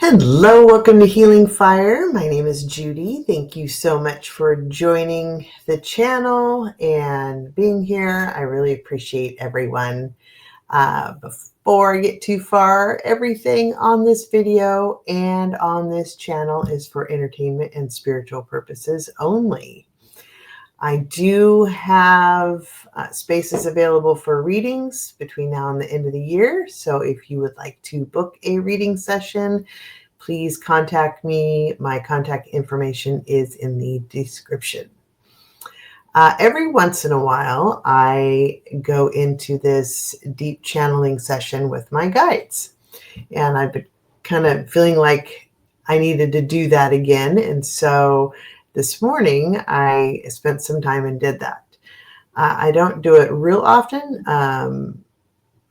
Hello, welcome to Healing Fire. My name is Judy. Thank you so much for joining the channel and being here. I really appreciate everyone. Before I get too far, everything on this video and on this channel is for entertainment and spiritual purposes only. I do have spaces available for readings between now and the end of the year. So if you would like to book a reading session, please contact me. My contact information is in the description. Every once in a while, I go into this deep channeling session with my guides. And I've been kind of feeling like I needed to do that again. And so this morning, I spent some time and did that. I don't do it real often,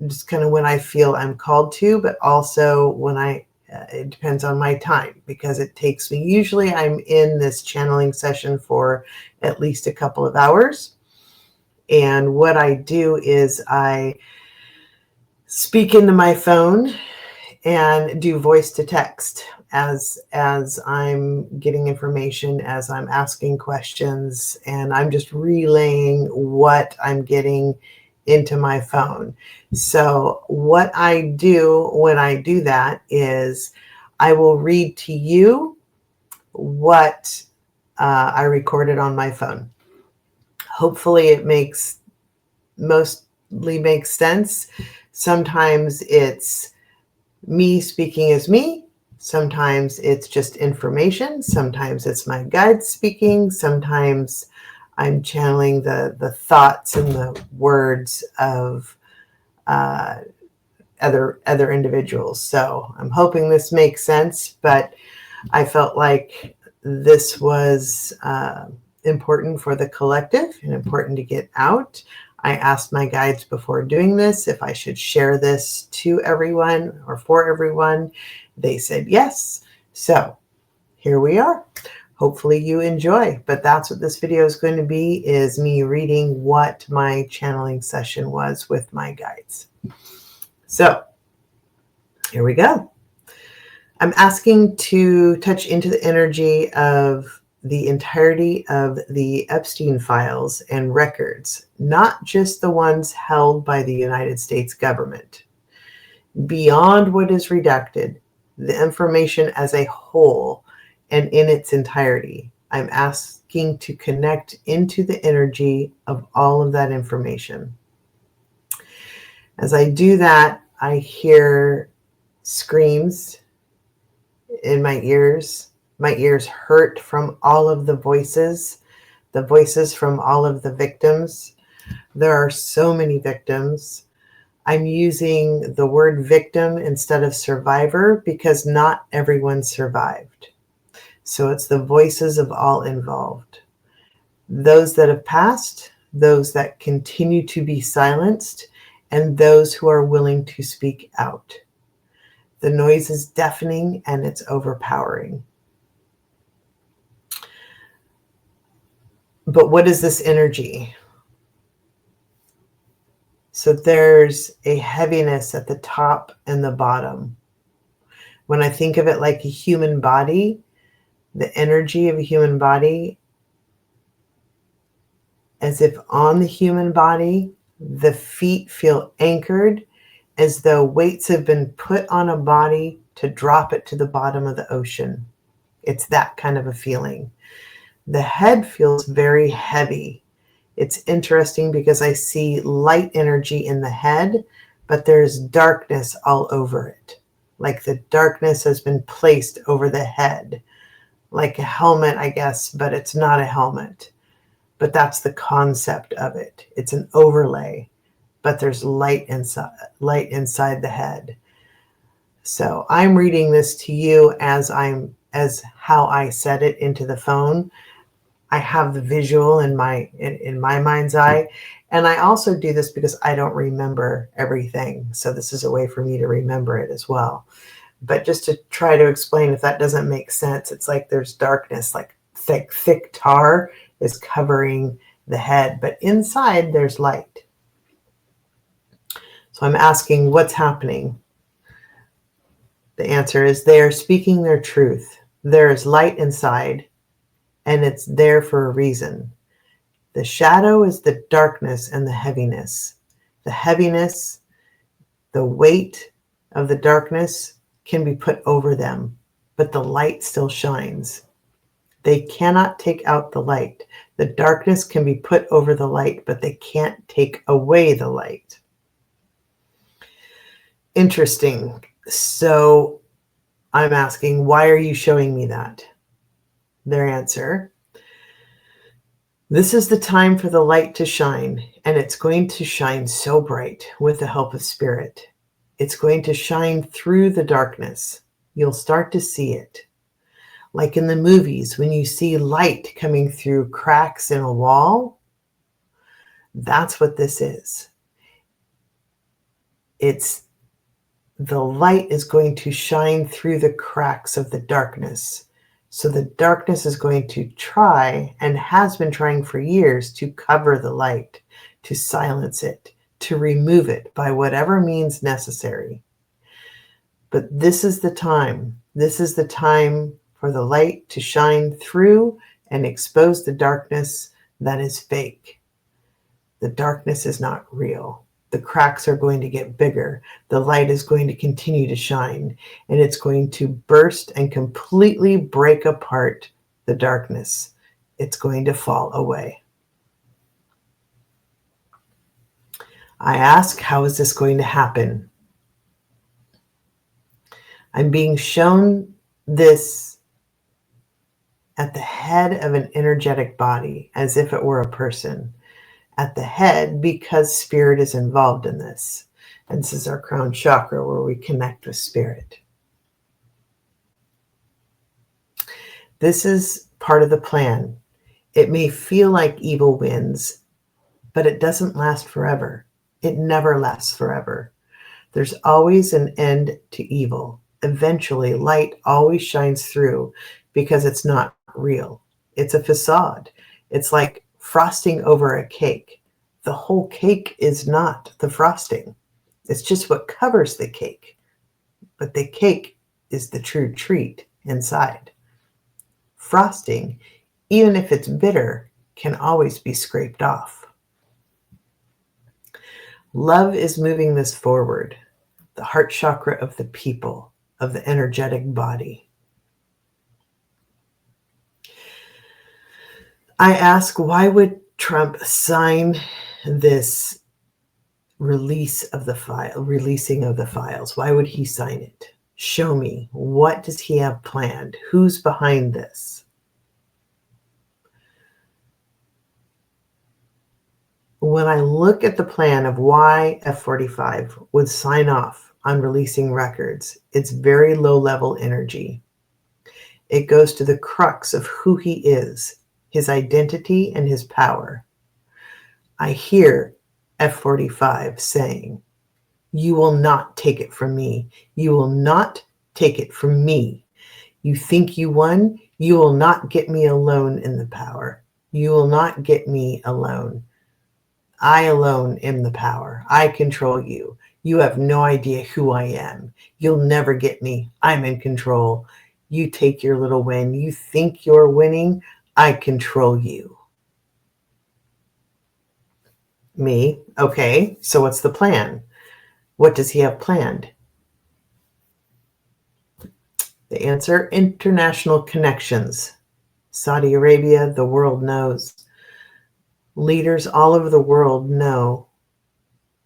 just kind of when I feel I'm called to, but also when it depends on my time, because it takes me, usually I'm in this channeling session for at least a couple of hours. And what I do is I speak into my phone and do voice to text as I'm getting information, as I'm asking questions, and I'm just relaying what I'm getting into my phone. So what I do when I do that is I will read to you what I recorded on my phone. Hopefully it mostly makes sense. Sometimes it's me speaking as me. Sometimes it's just information. Sometimes it's my guide speaking. Sometimes I'm channeling the thoughts and the words of other individuals. So I'm hoping this makes sense, but I felt like this was important for the collective and important to get out. I asked my guides before doing this if I should share this to everyone or for everyone. They said yes. So here we are. Hopefully you enjoy, but that's what this video is going to be, is me reading what my channeling session was with my guides. So here we go. I'm asking to touch into the energy of the entirety of the Epstein files and records, not just the ones held by the United States government. Beyond what is redacted, the information as a whole and in its entirety, I'm asking to connect into the energy of all of that information. As I do that, I hear screams in my ears. My ears hurt from all of the voices from all of the victims. There are so many victims. I'm using the word victim instead of survivor because not everyone survived. So it's the voices of all involved. Those that have passed, those that continue to be silenced, and those who are willing to speak out. The noise is deafening and it's overpowering. But what is this energy? So there's a heaviness at the top and the bottom. When I think of it like a human body, the energy of a human body, as if on the human body, the feet feel anchored as though weights have been put on a body to drop it to the bottom of the ocean. It's that kind of a feeling. The head feels very heavy. It's interesting because I see light energy in the head, but there's darkness all over it. Like the darkness has been placed over the head. Like a helmet, I guess, but it's not a helmet. But that's the concept of it. It's an overlay, but there's light inside the head. So I'm reading this to you as how I said it into the phone. I have the visual in my mind's eye. And I also do this because I don't remember everything. So this is a way for me to remember it as well. But just to try to explain if that doesn't make sense, it's like there's darkness, like thick tar is covering the head, but inside there's light. So I'm asking what's happening. The answer is they are speaking their truth. There is light inside, and it's there for a reason. The shadow is the darkness and the heaviness. The heaviness, the weight of the darkness can be put over them, but the light still shines. They cannot take out the light. The darkness can be put over the light, but they can't take away the light. Interesting. So I'm asking, why are you showing me that? Their answer, this is the time for the light to shine, and it's going to shine so bright with the help of Spirit. It's going to shine through the darkness. You'll start to see it. Like in the movies, when you see light coming through cracks in a wall, that's what this is. The light is going to shine through the cracks of the darkness. So the darkness is going to try, and has been trying for years, to cover the light, to silence it, to remove it by whatever means necessary. But this is the time. This is the time for the light to shine through and expose the darkness that is fake. The darkness is not real. The cracks are going to get bigger. The light is going to continue to shine, and it's going to burst and completely break apart the darkness. It's going to fall away. I ask, how is this going to happen? I'm being shown this at the head of an energetic body, as if it were a person. At the head, because Spirit is involved in this. And this is our crown chakra, where we connect with Spirit. This is part of the plan. It may feel like evil wins, but it doesn't last forever. It never lasts forever. There's always an end to evil. Eventually, light always shines through, because it's not real. It's a facade. It's like frosting over a cake. The whole cake is not the frosting. It's just what covers the cake. But the cake is the true treat inside. Frosting, even if it's bitter, can always be scraped off. Love is moving this forward. The heart chakra of the people, of the energetic body. I ask, why would Trump sign this releasing of the files? Why would he sign it? Show me. What does he have planned? Who's behind this? When I look at the plan of why F45 would sign off on releasing records, it's very low-level energy. It goes to the crux of who he is, his identity and his power. I hear F45 saying, you will not take it from me. You will not take it from me. You think you won? You will not get me alone in the power. You will not get me alone. I alone am the power. I control you. You have no idea who I am. You'll never get me. I'm in control. You take your little win. You think you're winning. I control you. Me? Okay, so what's the plan? What does he have planned? The answer, international connections. Saudi Arabia, the world knows. Leaders all over the world know.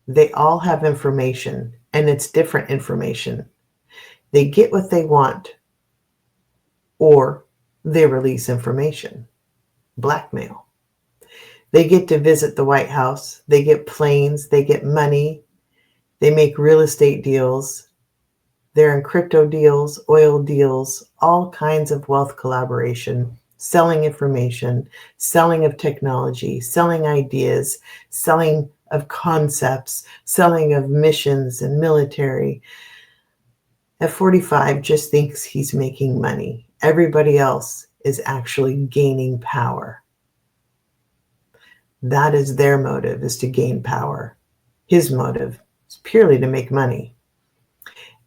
They all have information, and it's different information. They get what they want, or they release information. Blackmail. They get to visit the White House. They get planes. They get money. They make real estate deals. They're in crypto deals, oil deals, all kinds of wealth collaboration, selling information, selling of technology, selling ideas, selling of concepts, selling of missions and military. F45 just thinks he's making money. Everybody else is actually gaining power. That is their motive, is to gain power. His motive is purely to make money.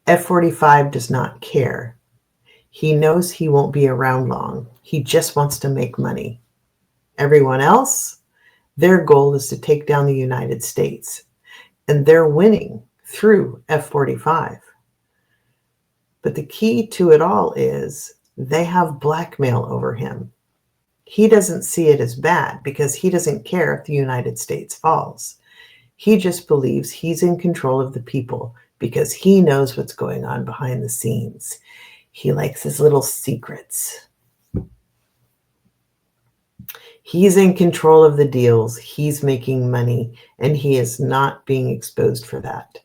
F-45 does not care. He knows he won't be around long. He just wants to make money. Everyone else, their goal is to take down the United States, and they're winning through F-45. But the key to it all is they have blackmail over him. He doesn't see it as bad because he doesn't care if the United States falls. He just believes he's in control of the people because he knows what's going on behind the scenes. He likes his little secrets. He's in control of the deals. He's making money, and he is not being exposed for that.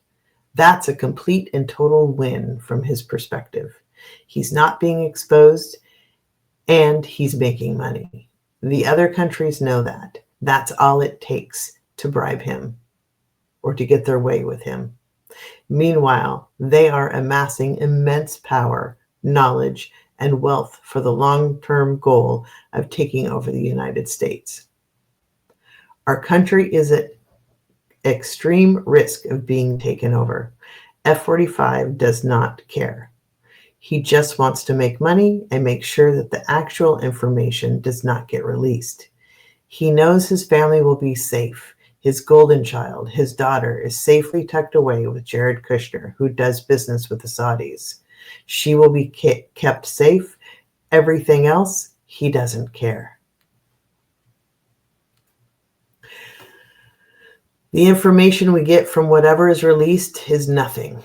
That's a complete and total win from his perspective. He's not being exposed, and he's making money. The other countries know that. That's all it takes to bribe him or to get their way with him. Meanwhile, they are amassing immense power, knowledge, and wealth for the long-term goal of taking over the United States. Our country is at extreme risk of being taken over. F-45 does not care. He just wants to make money and make sure that the actual information does not get released. He knows his family will be safe. His golden child, his daughter, is safely tucked away with Jared Kushner, who does business with the Saudis. She will be kept safe. Everything else, he doesn't care. The information we get from whatever is released is nothing.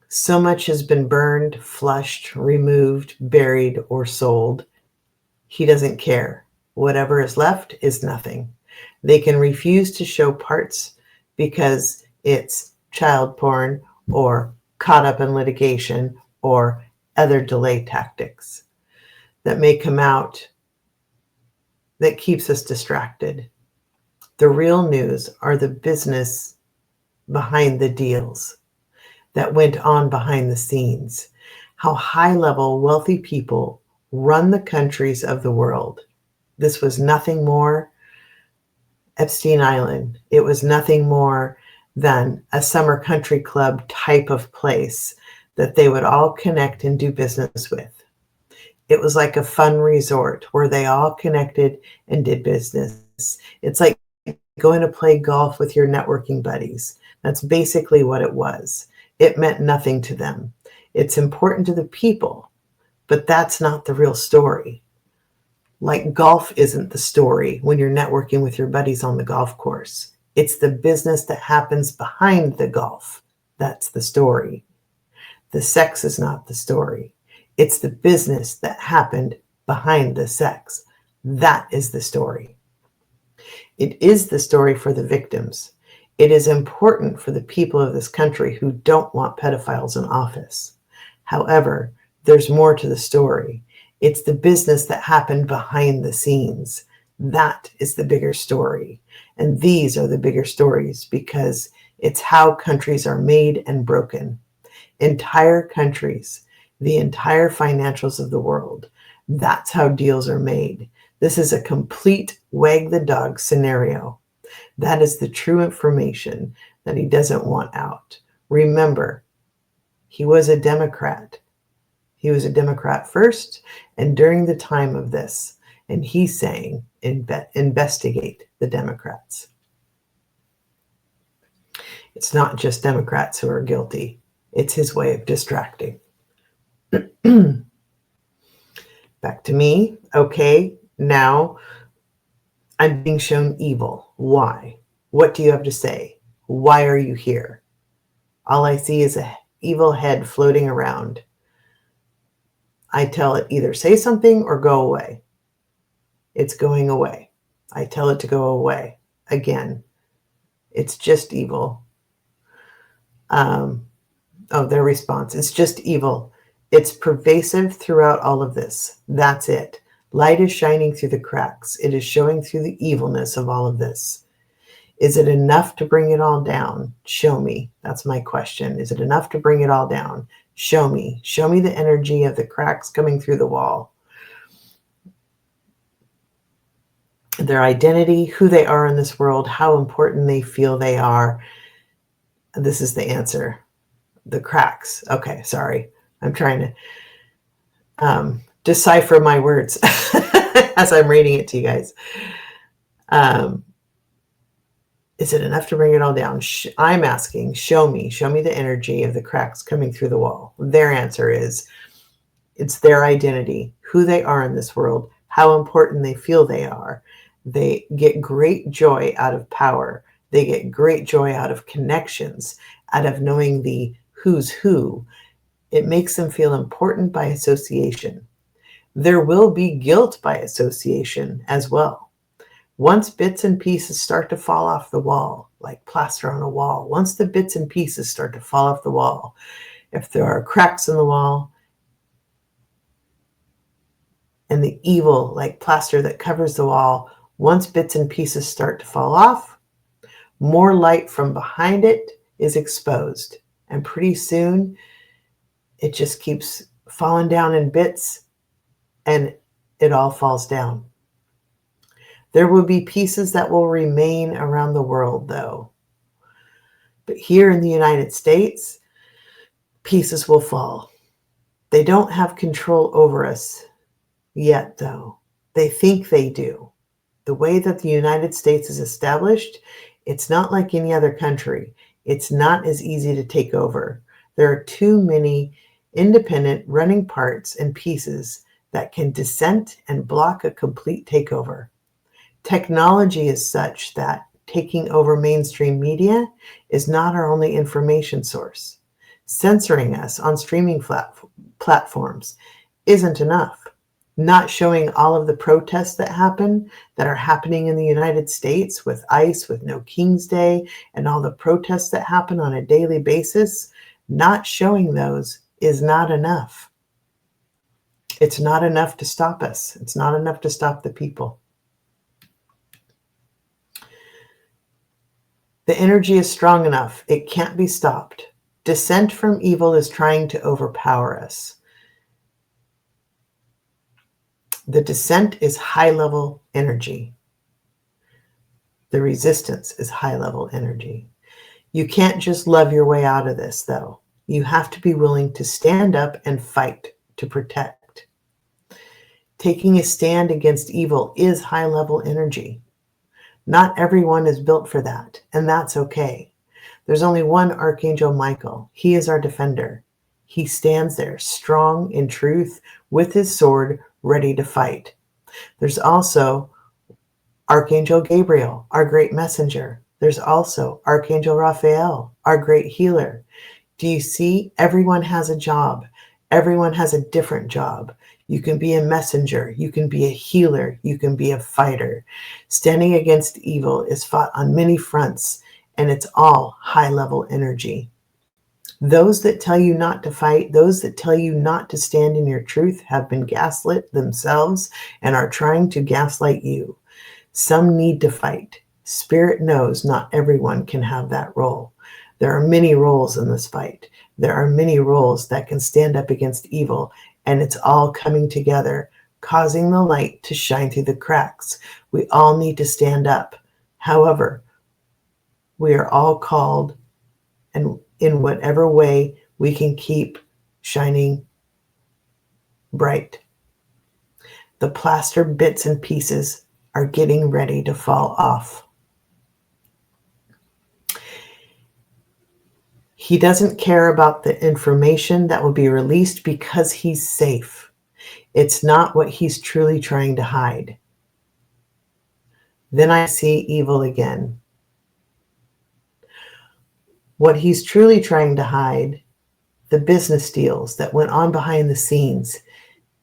So much has been burned, flushed, removed, buried, or sold. He doesn't care. Whatever is left is nothing. They can refuse to show parts because it's child porn or caught up in litigation or other delay tactics that may come out that keeps us distracted. The real news are the business behind the deals that went on behind the scenes, how high-level wealthy people run the countries of the world. This was nothing more Epstein Island. It was nothing more than a summer country club type of place that they would all connect and do business with. It was like a fun resort where they all connected and did business. It's like going to play golf with your networking buddies. That's basically what it was. It meant nothing to them. It's important to the people, but that's not the real story. Like golf isn't the story when you're networking with your buddies on the golf course. It's the business that happens behind the golf. That's the story. The sex is not the story. It's the business that happened behind the sex. That is the story. It is the story for the victims. It is important for the people of this country who don't want pedophiles in office. However, there's more to the story. It's the business that happened behind the scenes. That is the bigger story. And these are the bigger stories because it's how countries are made and broken. Entire countries, the entire financials of the world. That's how deals are made. This is a complete wag the dog scenario. That is the true information that he doesn't want out. Remember, he was a Democrat. He was a Democrat first and during the time of this. And he's saying, investigate the Democrats. It's not just Democrats who are guilty. It's his way of distracting. Back to me. Okay, now I'm being shown evil. Why? What do you have to say? Why are you here? All I see is an evil head floating around. I tell it either say something or go away. It's going away. I tell it to go away. Again, it's just evil. Their response. It's just evil. It's pervasive throughout all of this. That's it. Light is shining through the cracks. It is showing through the evilness of all of this. Is it enough to bring it all down? Show me. That's my question. Is it enough to bring it all down? Show me. Show me the energy of the cracks coming through the wall. Their identity, who they are in this world, how important they feel they are. This is the answer. the cracks. Okay, sorry. I'm trying to decipher my words as I'm reading it to you guys. Is it enough to bring it all down? I'm asking, show me the energy of the cracks coming through the wall. Their answer is, it's their identity, who they are in this world, how important they feel they are. They get great joy out of power. They get great joy out of connections, out of knowing the who's who. It makes them feel important by association. There will be guilt by association as well. Once bits and pieces start to fall off the wall, like plaster on a wall, once the bits and pieces start to fall off the wall, if there are cracks in the wall and the evil, like plaster that covers the wall, once bits and pieces start to fall off, more light from behind it is exposed. And pretty soon, it just keeps falling down in bits and it all falls down. There will be pieces that will remain around the world, though. But here in the United States, pieces will fall. They don't have control over us yet, though. They think they do. The way that the United States is established, it's not like any other country. It's not as easy to take over. There are too many independent running parts and pieces that can dissent and block a complete takeover. Technology is such that taking over mainstream media is not our only information source. Censoring us on streaming platforms isn't enough. Not showing all of the protests that are happening in the United States with ICE, with No King's Day, and all the protests that happen on a daily basis, not showing those is not enough. It's not enough to stop us. It's not enough to stop the people. The energy is strong enough. It can't be stopped. Dissent from evil is trying to overpower us. The dissent is high-level energy. The resistance is high-level energy. You can't just love your way out of this, though. You have to be willing to stand up and fight to protect. Taking a stand against evil is high-level energy. Not everyone is built for that, and that's okay. There's only one Archangel Michael. He is our defender. He stands there, strong in truth, with his sword, ready to fight. There's also Archangel Gabriel, our great messenger. There's also Archangel Raphael, our great healer. Do you see? Everyone has a job. Everyone has a different job. You can be a messenger. You can be a healer. You can be a fighter. Standing against evil is fought on many fronts, and it's all high-level energy. Those that tell you not to fight, those that tell you not to stand in your truth, have been gaslit themselves and are trying to gaslight you. Some need to fight. Spirit knows not everyone can have that role. There are many roles in this fight. There are many roles that can stand up against evil, and it's all coming together, causing the light to shine through the cracks. We all need to stand up. However, we are all called, and in whatever way we can keep shining bright. The plaster bits and pieces are getting ready to fall off. He doesn't care about the information that will be released because he's safe. It's not what he's truly trying to hide. Then I see evil again. What he's truly trying to hide, the business deals that went on behind the scenes.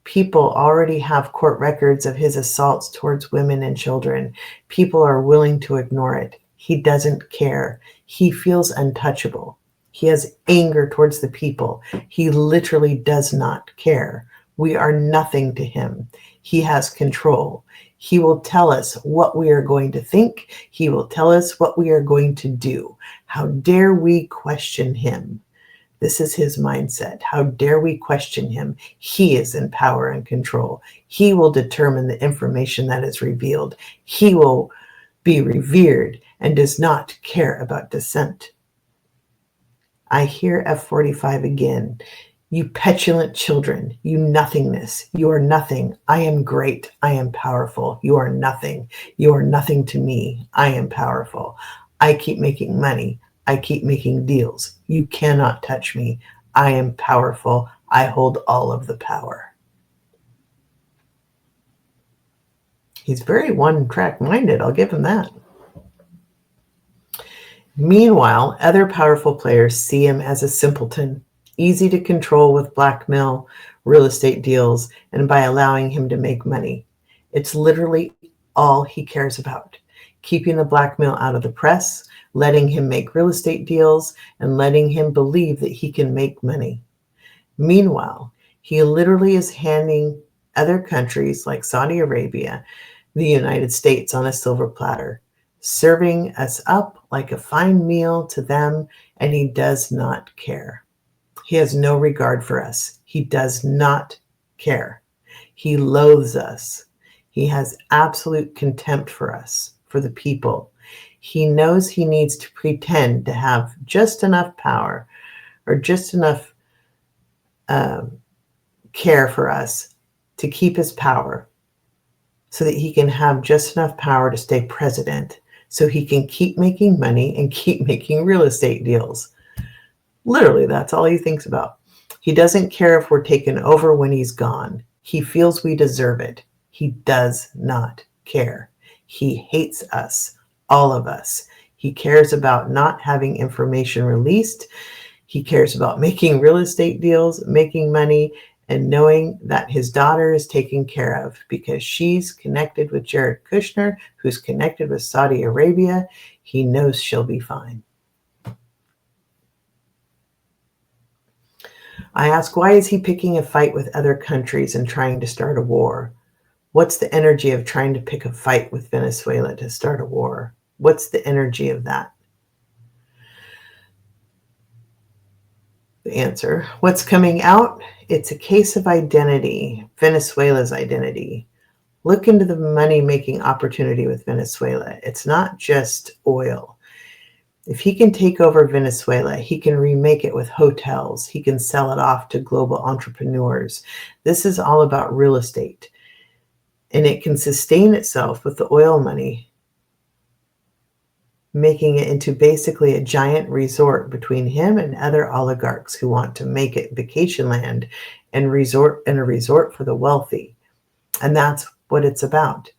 People already have court records of his assaults towards women and children. People are willing to ignore it. He doesn't care. He feels untouchable. He has anger towards the people. He literally does not care. We are nothing to him. He has control. He will tell us what we are going to think. He will tell us what we are going to do. How dare we question him? This is his mindset. How dare we question him? He is in power and control. He will determine the information that is revealed. He will be revered and does not care about dissent. I hear F-45 again. You petulant children, you nothingness, you are nothing. I am great, I am powerful. You are nothing. You are nothing to me. I am powerful. I keep making money. I keep making deals. You cannot touch me. I am powerful. I hold all of the power. He's very one-track minded, I'll give him that. Meanwhile, other powerful players see him as a simpleton, easy to control with blackmail, real estate deals, and by allowing him to make money. It's literally all he cares about, keeping the blackmail out of the press, letting him make real estate deals, and letting him believe that he can make money. Meanwhile, he literally is handing other countries like Saudi Arabia the United States on a silver platter, serving us up like a fine meal to them, and he does not care. He has no regard for us. He does not care. He loathes us. He has absolute contempt for us, for the people. He knows he needs to pretend to have just enough power or just enough care for us to keep his power, so that he can have just enough power to stay president, so he can keep making money and keep making real estate deals. Literally, that's all he thinks about. He doesn't care if we're taken over when he's gone. He feels we deserve it. He does not care. He hates us, all of us. He cares about not having information released. He cares about making real estate deals, making money, and knowing that his daughter is taken care of because she's connected with Jared Kushner, who's connected with Saudi Arabia. He knows she'll be fine. I ask, why is he picking a fight with other countries and trying to start a war? What's the energy of trying to pick a fight with Venezuela to start a war? What's the energy of that? The answer, what's coming out? It's a case of identity, Venezuela's identity. Look into the money-making opportunity with Venezuela. It's not just oil. If he can take over Venezuela, he can remake it with hotels. He can sell it off to global entrepreneurs. This is all about real estate. And it can sustain itself with the oil money, making it into basically a giant resort between him and other oligarchs who want to make it vacation land and a resort for the wealthy. And that's what it's about.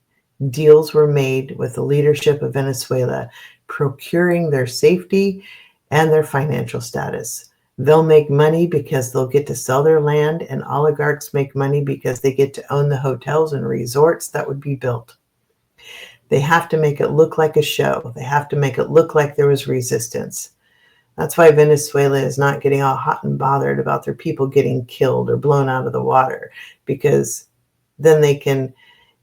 Deals were made with the leadership of Venezuela, procuring their safety and their financial status. They'll make money because they'll get to sell their land, and oligarchs make money because they get to own the hotels and resorts that would be built. They have to make it look like a show. They have to make it look like there was resistance. That's why Venezuela is not getting all hot and bothered about their people getting killed or blown out of the water, because then they can,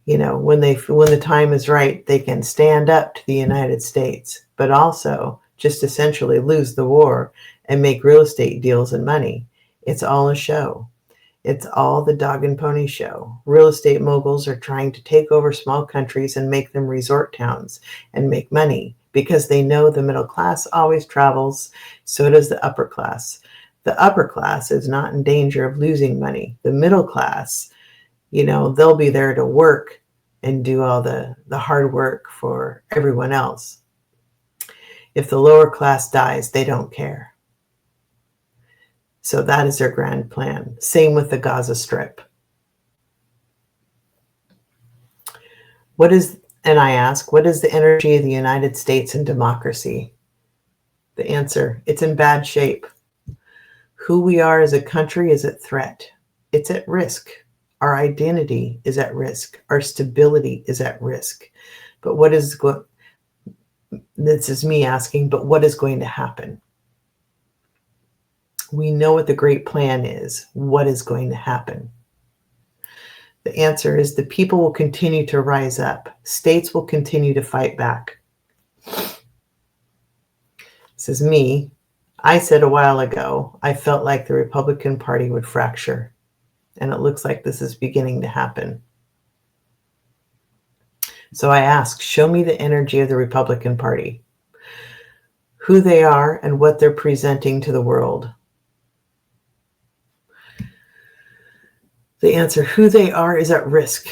when the time is right, they can stand up to the United States, but also just essentially lose the war and make real estate deals and money. It's all a show. It's all the dog and pony show. Real estate moguls are trying to take over small countries and make them resort towns and make money because they know the middle class always travels. So does the upper class. The upper class is not in danger of losing money. The middle class, they'll be there to work and do all the hard work for everyone else. If the lower class dies, they don't care. So that is their grand plan. Same with the Gaza Strip. And I ask, what is the energy of the United States and democracy? The answer, it's in bad shape. Who we are as a country is at threat. It's at risk. Our identity is at risk. Our stability is at risk. But this is me asking, but what is going to happen? We know what the great plan is. What is going to happen? The answer is the people will continue to rise up. States will continue to fight back. This is me. I said a while ago, I felt like the Republican Party would fracture. And it looks like this is beginning to happen. So I ask, show me the energy of the Republican Party. who they are and what they're presenting to the world. The answer, who they are, is at risk.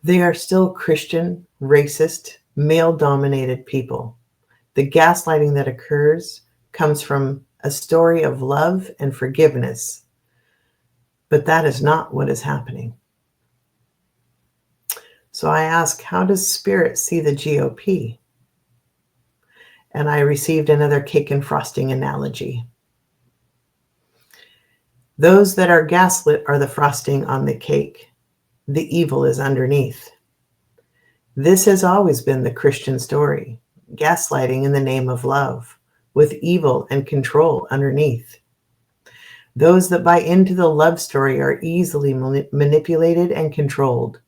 They are still Christian, racist, male-dominated people. The gaslighting that occurs comes from a story of love and forgiveness, but that is not what is happening. So I ask, how does Spirit see the GOP? And I received another cake and frosting analogy. Those that are gaslit are the frosting on the cake. The evil is underneath. This has always been the Christian story, gaslighting in the name of love, with evil and control underneath. Those that buy into the love story are easily manipulated and controlled,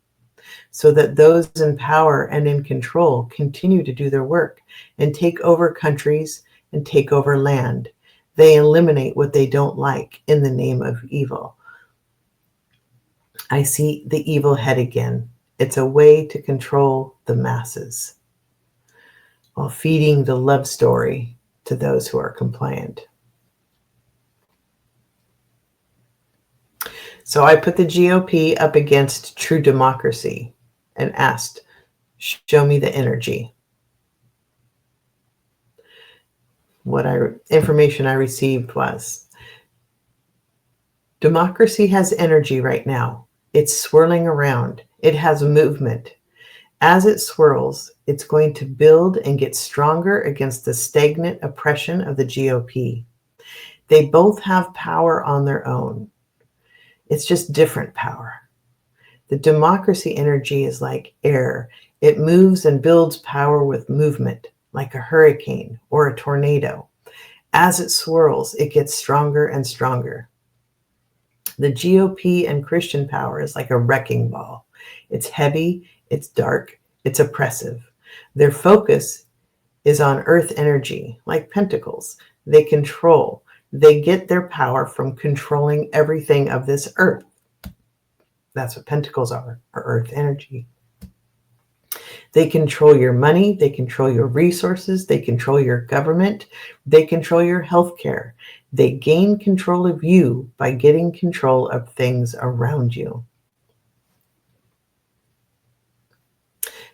so that those in power and in control continue to do their work and take over countries and take over land. They eliminate what they don't like in the name of evil. I see the evil head again. It's a way to control the masses while feeding the love story to those who are compliant. So I put the GOP up against true democracy and asked, show me the energy. What information I received was, democracy has energy right now. It's swirling around. It has movement. As it swirls, it's going to build and get stronger against the stagnant oppression of the GOP. They both have power on their own. It's just different power. The democracy energy is like air. It moves and builds power with movement, like a hurricane or a tornado. As it swirls, it gets stronger and stronger. The GOP and Christian power is like a wrecking ball. It's heavy, it's dark, it's oppressive. Their focus is on earth energy, like pentacles. They control. They get their power from controlling everything of this earth. That's what pentacles are earth energy. They control your money. They control your resources. They control your government. They control your health care. They gain control of you by getting control of things around you.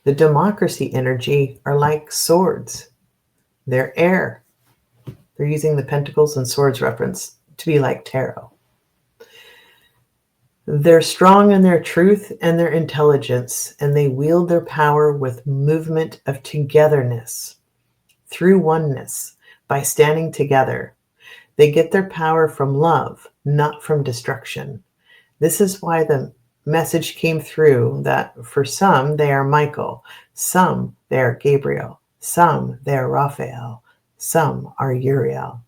The democracy energy are like swords. They're air. They're using the pentacles and swords reference to be like tarot. They're strong in their truth and their intelligence, and they wield their power with movement of togetherness, through oneness, by standing together. They get their power from love, not from destruction. This is why the message came through that for some, they are Michael, some they are Gabriel, some they are Raphael, some are Uriel.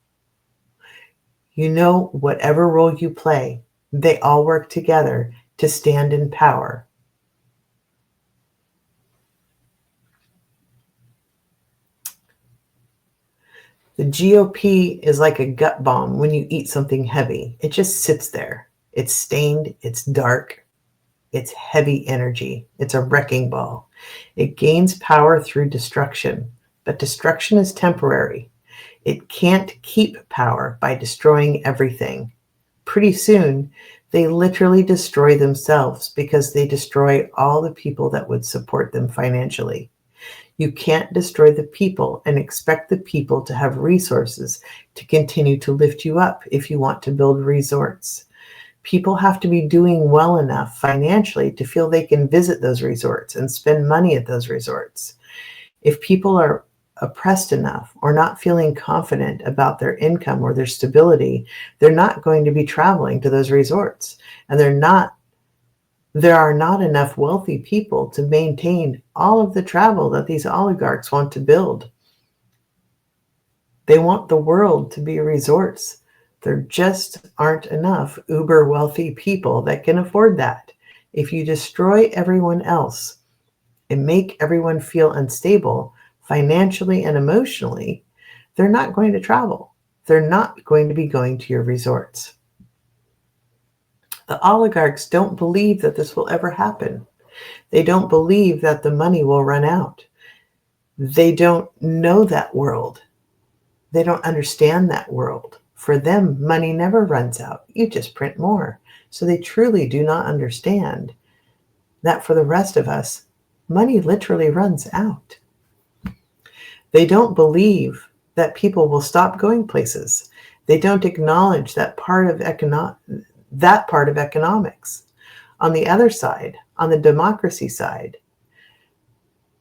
You know, whatever role you play, they all work together to stand in power. The GOP is like a gut bomb when you eat something heavy. It just sits there. It's stained, it's dark, it's heavy energy. It's a wrecking ball. It gains power through destruction, but destruction is temporary. It can't keep power by destroying everything. Pretty soon, they literally destroy themselves because they destroy all the people that would support them financially. You can't destroy the people and expect the people to have resources to continue to lift you up if you want to build resorts. People have to be doing well enough financially to feel they can visit those resorts and spend money at those resorts. If people are oppressed enough or not feeling confident about their income or their stability, they're not going to be traveling to those resorts. And there are not enough wealthy people to maintain all of the travel that these oligarchs want to build. They want the world to be resorts. There just aren't enough uber wealthy people that can afford that. If you destroy everyone else and make everyone feel unstable financially and emotionally, they're not going to travel. They're not going to be going to your resorts. The oligarchs don't believe that this will ever happen. They don't believe that the money will run out. They don't know that world. They don't understand that world. For them, money never runs out. You just print more. So they truly do not understand that for the rest of us, money literally runs out. They don't believe that people will stop going places. They don't acknowledge that part of economics. On the other side, on the democracy side,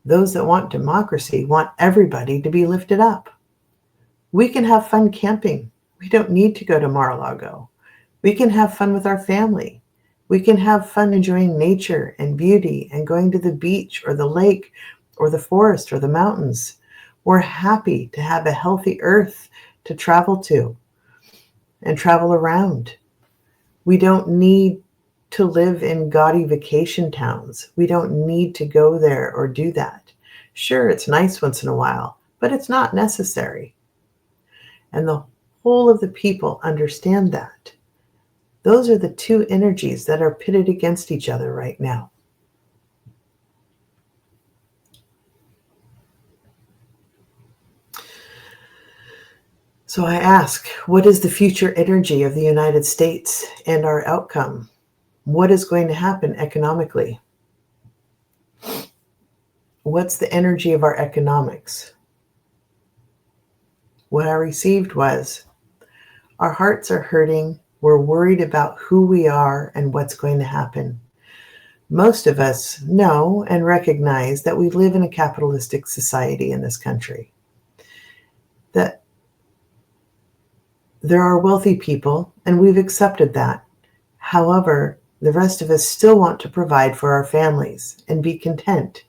those that want democracy want everybody to be lifted up. We can have fun camping. We don't need to go to Mar-a-Lago. We can have fun with our family. We can have fun enjoying nature and beauty and going to the beach or the lake or the forest or the mountains. We're happy to have a healthy earth to travel to and travel around. We don't need to live in gaudy vacation towns. We don't need to go there or do that. Sure, it's nice once in a while, but it's not necessary. And the whole of the people understand that. Those are the two energies that are pitted against each other right now. So I ask, what is the future energy of the United States and our outcome? What is going to happen economically? What's the energy of our economics? What I received was, our hearts are hurting. We're worried about who we are and what's going to happen. Most of us know and recognize that we live in a capitalistic society in this country. That there are wealthy people, and we've accepted that. However, the rest of us still want to provide for our families and be content.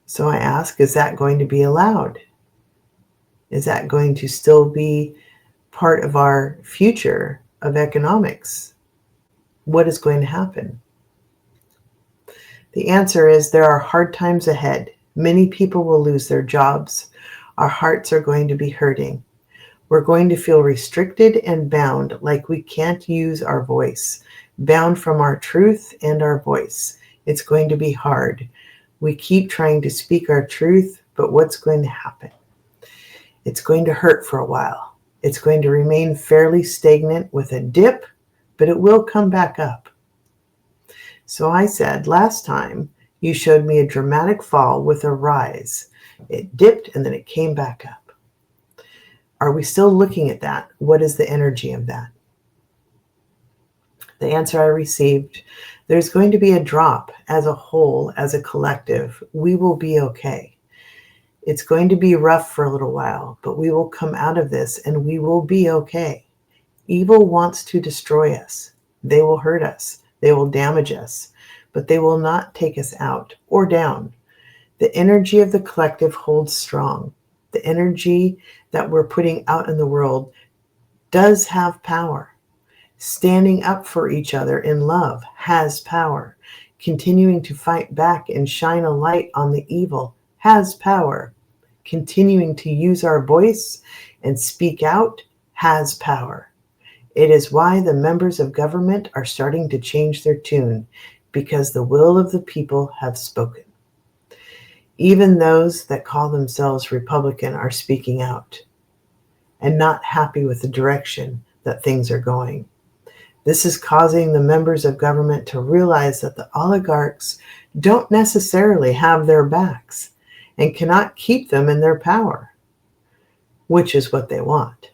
So I ask, is that going to be allowed? Is that going to still be part of our future of economics? What is going to happen? The answer is there are hard times ahead. Many people will lose their jobs. Our hearts are going to be hurting. We're going to feel restricted and bound, like we can't use our voice, bound from our truth and our voice. It's going to be hard. We keep trying to speak our truth, but what's going to happen? It's going to hurt for a while. It's going to remain fairly stagnant with a dip, but it will come back up. So I said, last time you showed me a dramatic fall with a rise. It dipped and then it came back up. Are we still looking at that? What is the energy of that? The answer I received, there's going to be a drop as a whole, as a collective. We will be okay. It's going to be rough for a little while, but we will come out of this and we will be okay. Evil wants to destroy us. They will hurt us. They will damage us, but they will not take us out or down. The energy of the collective holds strong. The energy that we're putting out in the world does have power. Standing up for each other in love has power. Continuing to fight back and shine a light on the evil has power. Continuing to use our voice and speak out has power. It is why the members of government are starting to change their tune, because the will of the people have spoken. Even those that call themselves Republican are speaking out and not happy with the direction that things are going. This is causing the members of government to realize that the oligarchs don't necessarily have their backs and cannot keep them in their power, which is what they want.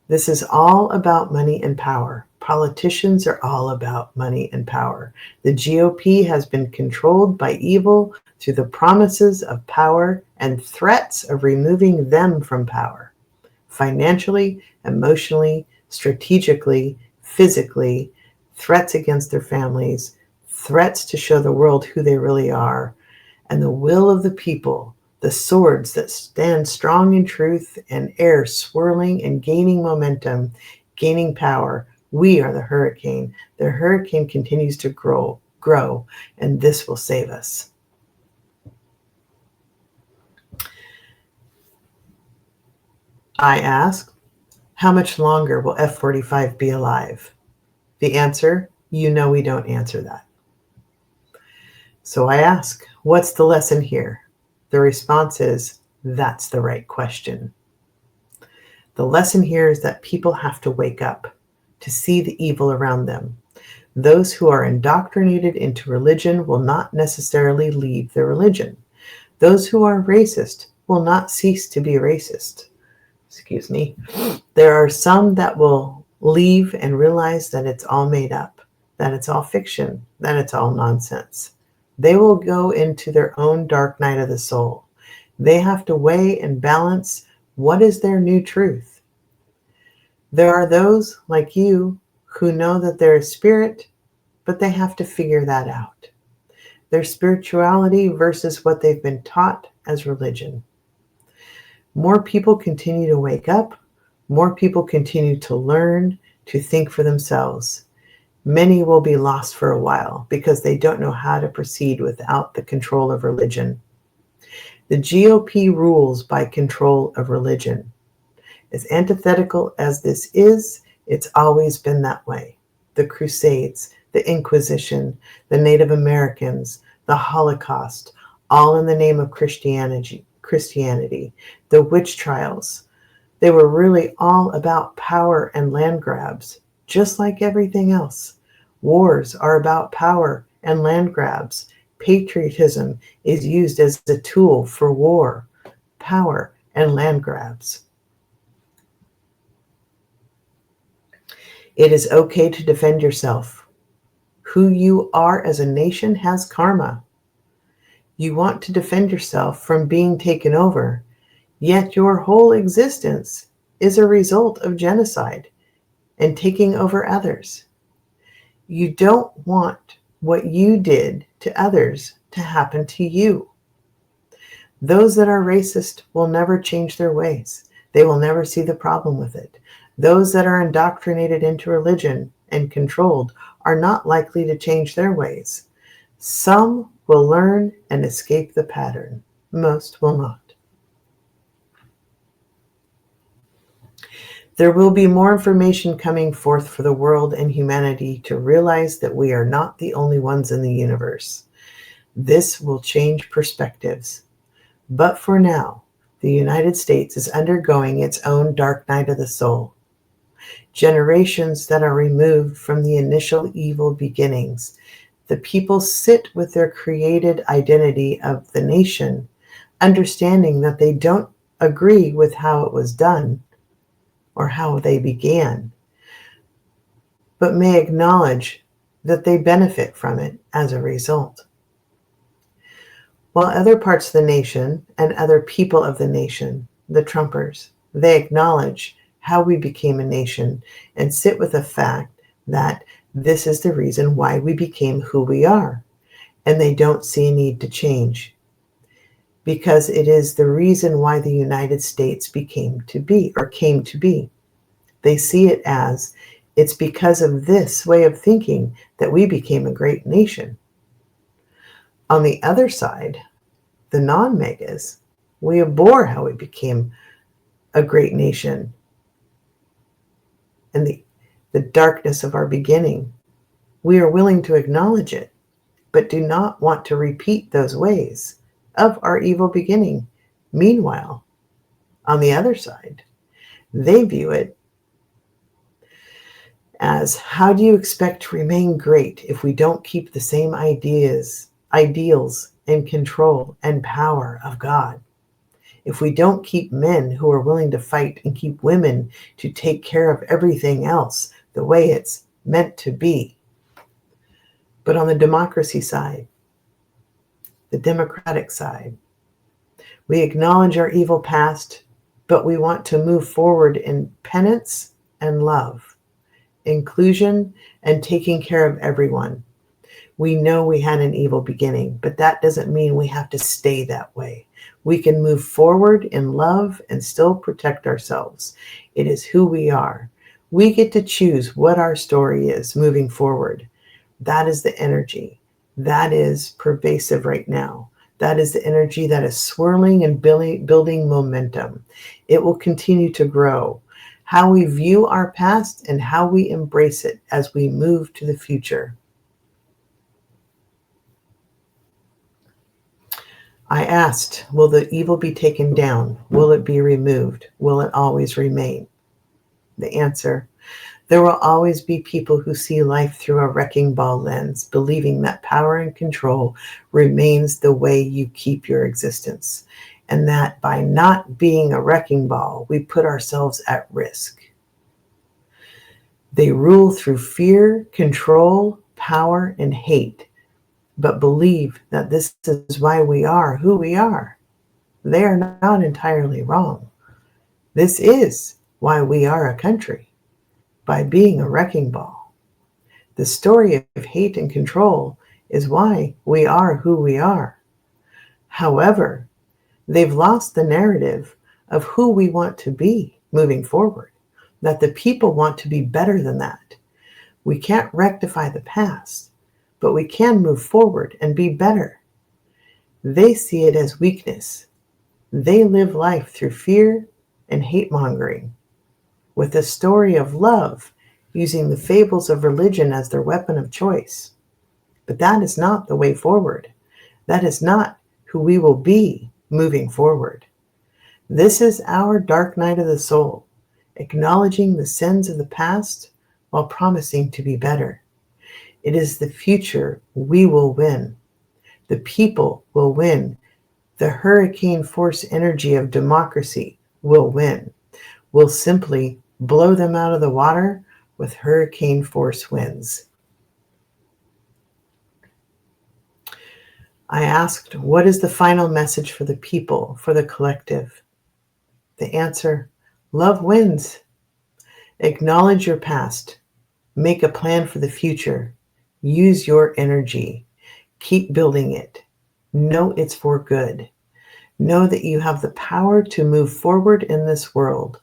This is all about money and power. Politicians are all about money and power. The GOP has been controlled by evil through the promises of power and threats of removing them from power. Financially, emotionally, strategically, physically, threats against their families, threats to show the world who they really are, and the will of the people, the swords that stand strong in truth and air swirling and gaining momentum, gaining power. We are the hurricane. The hurricane continues to grow, and this will save us. I ask, how much longer will F-45 be alive? The answer, we don't answer that. So I ask, what's the lesson here? The response is, That's the right question. The lesson here is that people have to wake up to see the evil around them. Those who are indoctrinated into religion will not necessarily leave their religion. Those who are racist will not cease to be racist. Excuse me. There are some that will leave and realize that it's all made up, that it's all fiction, that it's all nonsense. They will go into their own dark night of the soul. They have to weigh and balance what is their new truth. There are those like you who know that there is spirit, but they have to figure that out. Their spirituality versus what they've been taught as religion. More people continue to wake up. More people continue to learn, to think for themselves. Many will be lost for a while because they don't know how to proceed without the control of religion. The GOP rules by control of religion. As antithetical as this is, it's always been that way. The Crusades, the Inquisition, the Native Americans, the Holocaust, all in the name of Christianity, the witch trials. They were really all about power and land grabs, just like everything else. Wars are about power and land grabs. Patriotism is used as a tool for war, power, and land grabs. It is okay to defend yourself. Who you are as a nation has karma. You want to defend yourself from being taken over, yet your whole existence is a result of genocide and taking over others. You don't want what you did to others to happen to you. Those that are racist will never change their ways. They will never see the problem with it. Those that are indoctrinated into religion and controlled are not likely to change their ways. Some will learn and escape the pattern. Most will not. There will be more information coming forth for the world and humanity to realize that we are not the only ones in the universe. This will change perspectives. But for now, the United States is undergoing its own dark night of the soul. Generations that are removed from the initial evil beginnings. The people sit with their created identity of the nation, understanding that they don't agree with how it was done or how they began, but may acknowledge that they benefit from it as a result. While other parts of the nation and other people of the nation, the Trumpers, they acknowledge how we became a nation and sit with the fact that this is the reason why we became who we are, and they don't see a need to change because it is the reason why the United States came to be. They see it as it's because of this way of thinking that we became a great nation. On the other side, the non-megas, we abhor how we became a great nation and the darkness of our beginning. We are willing to acknowledge it, but do not want to repeat those ways of our evil beginning. Meanwhile, on the other side, they view it as, how do you expect to remain great if we don't keep the same ideals, and control and power of God? If we don't keep men who are willing to fight and keep women to take care of everything else the way it's meant to be. But on the democracy side, the democratic side, we acknowledge our evil past, but we want to move forward in penance and love, inclusion, and taking care of everyone. We know we had an evil beginning, but that doesn't mean we have to stay that way. We can move forward in love and still protect ourselves. It is who we are. We get to choose what our story is moving forward. That is the energy. That is pervasive right now. That is the energy that is swirling and building momentum. It will continue to grow. How we view our past and how we embrace it as we move to the future. I asked, will the evil be taken down? Will it be removed? Will it always remain? The answer, there will always be people who see life through a wrecking ball lens, believing that power and control remains the way you keep your existence, and that by not being a wrecking ball, we put ourselves at risk. They rule through fear, control, power, and hate, but believe that this is why we are who we are. They are not entirely wrong. This is why we are a country, by being a wrecking ball. The story of hate and control is why we are who we are. However, they've lost the narrative of who we want to be moving forward, that the people want to be better than that. We can't rectify the past, but we can move forward and be better. They see it as weakness. They live life through fear and hate mongering, with a story of love, using the fables of religion as their weapon of choice. But that is not the way forward. That is not who we will be moving forward. This is our dark night of the soul, acknowledging the sins of the past while promising to be better. It is the future we will win. The people will win. The hurricane force energy of democracy will win. We'll simply blow them out of the water with hurricane force winds. I asked, what is the final message for the people, for the collective? The answer, love wins. Acknowledge your past. Make a plan for the future. Use your energy. Keep building it. Know it's for good. Know that you have the power to move forward in this world.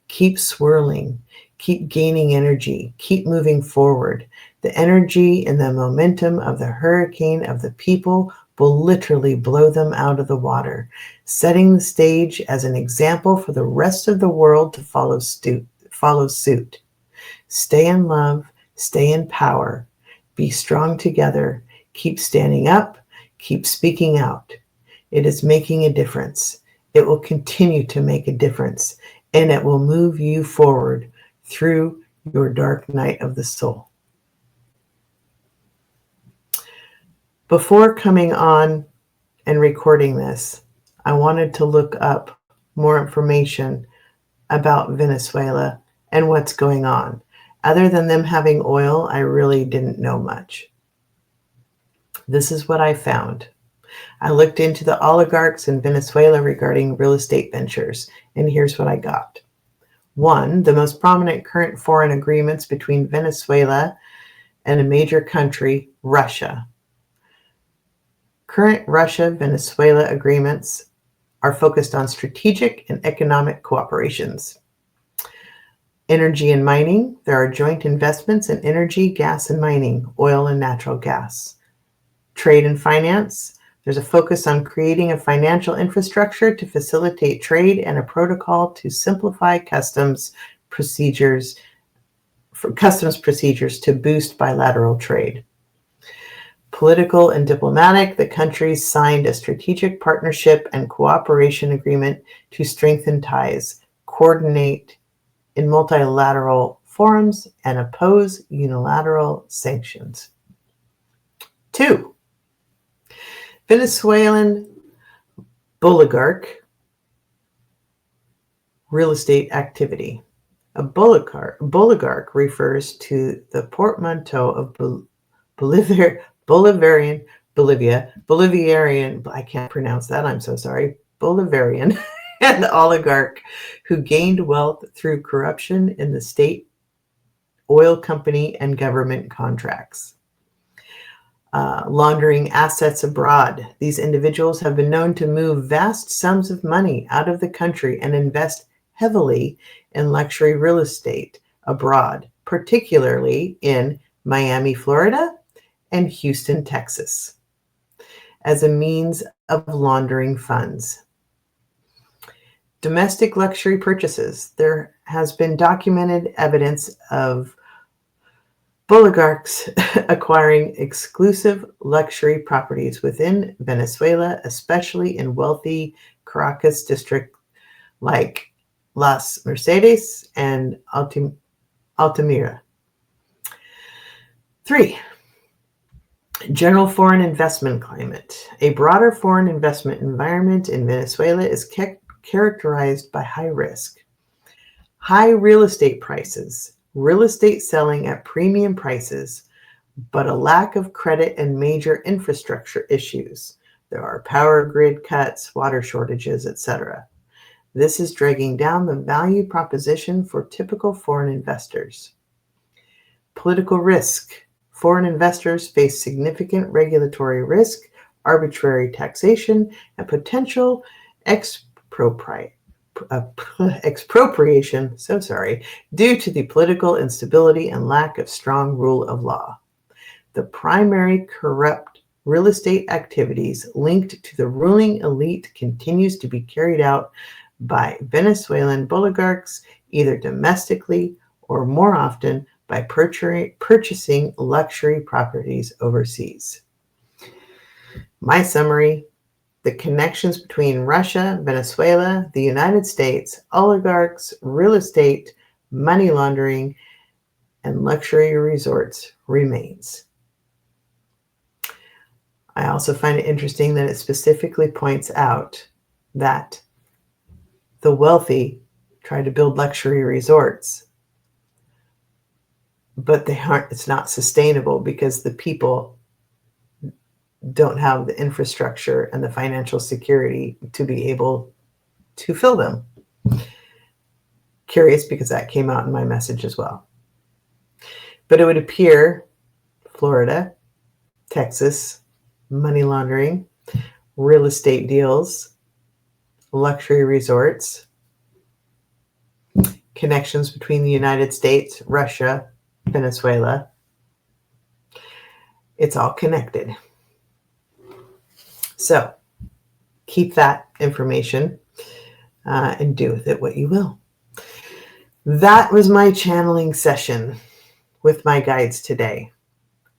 Keep swirling. Keep gaining energy. Keep moving forward. The energy and the momentum of the hurricane of the people will literally blow them out of the water, setting the stage as an example for the rest of the world to follow suit. Stay in love. Stay in power. Be strong together. Keep standing up. Keep speaking out. It is making a difference. It will continue to make a difference, and it will move you forward through your dark night of the soul. Before coming on and recording this, I wanted to look up more information about Venezuela and what's going on. Other than them having oil, I really didn't know much. This is what I found. I looked into the oligarchs in Venezuela regarding real estate ventures, and here's what I got. 1, the most prominent current foreign agreements between Venezuela and a major country, Russia. Current Russia-Venezuela agreements are focused on strategic and economic cooperations. Energy and mining, there are joint investments in energy, gas and mining, oil and natural gas. Trade and finance, there's a focus on creating a financial infrastructure to facilitate trade and a protocol to simplify customs procedures to boost bilateral trade. Political and diplomatic, the countries signed a strategic partnership and cooperation agreement to strengthen ties, coordinate in multilateral forums, and oppose unilateral sanctions. 2, Venezuelan oligarch real estate activity. A oligarch refers to the portmanteau of Bolivarian, I can't pronounce that, I'm so sorry, Bolivarian, and oligarch who gained wealth through corruption in the state, oil company, and government contracts. Laundering assets abroad. These individuals have been known to move vast sums of money out of the country and invest heavily in luxury real estate abroad, particularly in Miami, Florida, and Houston, Texas, as a means of laundering funds. Domestic luxury purchases. There has been documented evidence of Oligarchs acquiring exclusive luxury properties within Venezuela, especially in wealthy Caracas district like Las Mercedes and Altamira. 3. General foreign investment climate. A broader foreign investment environment in Venezuela is characterized by high risk, high real estate prices, real estate selling at premium prices, but a lack of credit and major infrastructure issues. There are power grid cuts, water shortages, etc. This is dragging down the value proposition for typical foreign investors. Political risk. Foreign investors face significant regulatory risk, arbitrary taxation, and potential expropriation due to the political instability and lack of strong rule of law. The primary corrupt real estate activities linked to the ruling elite continues to be carried out by Venezuelan oligarchs, either domestically or more often by purchasing luxury properties overseas. My summary: the connections between Russia, Venezuela, the United States, oligarchs, real estate, money laundering, and luxury resorts remains. I also find it interesting that it specifically points out that the wealthy try to build luxury resorts, but it's not sustainable because the people don't have the infrastructure and the financial security to be able to fill them. Curious, because that came out in my message as well. But it would appear Florida, Texas, money laundering, real estate deals, luxury resorts, connections between the United States, Russia, Venezuela. It's all connected. So keep that information and do with it what you will. That was my channeling session with my guides today.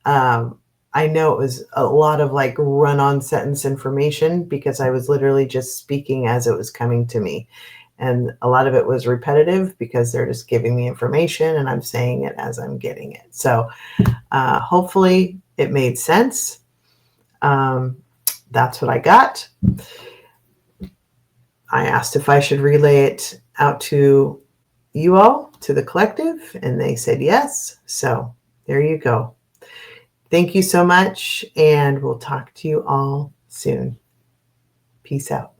I know it was a lot of like run-on sentence information because I was literally just speaking as it was coming to me. And a lot of it was repetitive because they're just giving me information and I'm saying it as I'm getting it. So hopefully it made sense. That's what I got. I asked if I should relay it out to you all, to the collective, and they said yes. So there you go. Thank you so much, and we'll talk to you all soon. Peace out.